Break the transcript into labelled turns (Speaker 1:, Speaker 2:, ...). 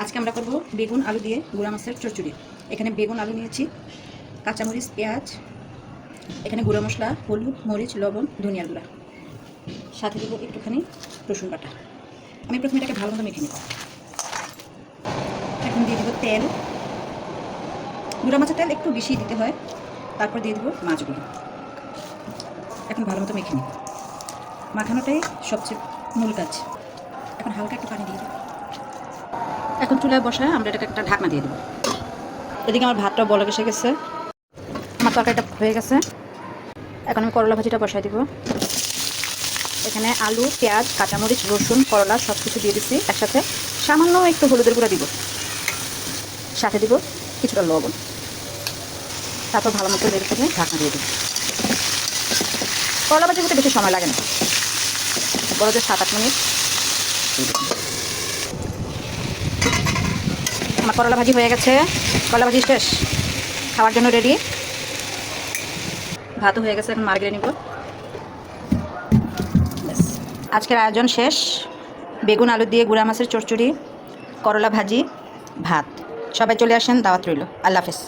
Speaker 1: আজকে আমরা করব বেগুন আলু দিয়ে গুঁড়া মাছের চচ্চড়ি। এখানে বেগুন আলু নিয়েছি, কাঁচামরিচ, পেঁয়াজ, এখানে গুঁড়া মশলা, হলুদ, মরিচ, লবণ, ধনিয়ার গুঁড়া, সাথে দেবো একটুখানি রসুন বাটা। আমি প্রথমে এটাকে ভালো মতো মেখে নেব। এখন দিয়ে দেবো তেল। গুঁড়া মাছের তেল একটু বেশি দিতে হয়। তারপর দিয়ে দেবো মাছগুলো। এখন ভালো মতো মেখে নেব। মাখানোটাই সবচেয়ে মূল কাজ। এখন হালকা একটু পানি দিয়ে দেবো। এখন চুলায় বসায় আমরা এটাকে একটা ঢাকনা দিয়ে দেবো। এদিকে আমার ভাতটা বলক এসে গেছে, আমার তরকারিটা হয়ে গেছে। এখন আমি করলা ভাজিটা বসাই দিব। এখানে আলু, পেঁয়াজ, কাঁচামরিচ, রসুন, করলা সব কিছু দিয়ে দিচ্ছি একসাথে। সামান্য একটু হলুদের গুঁড়া দিব, সাথে দিব কিছুটা লবণ। তারপর ভালো মতো রেডি করে ঢাকনা দিয়ে দেবো। করলা ভাজি করতে বেশি সময় লাগে না, বড় যে 7-8 মিনিট। আমার করলা ভাজি হয়ে গেছে, করলা ভাজি শেষ, খাওয়ার জন্য রেডি। ভাতও হয়ে গেছে, এখন মার্গেরে নিব। আজকের আয়োজন শেষ। বেগুন আলু দিয়ে গুঁড়া মাছের চচ্চড়ি, করলা ভাজি, ভাত। সবাই চলে আসেন, দাওয়াত রইল। আল্লাহ হাফেজ।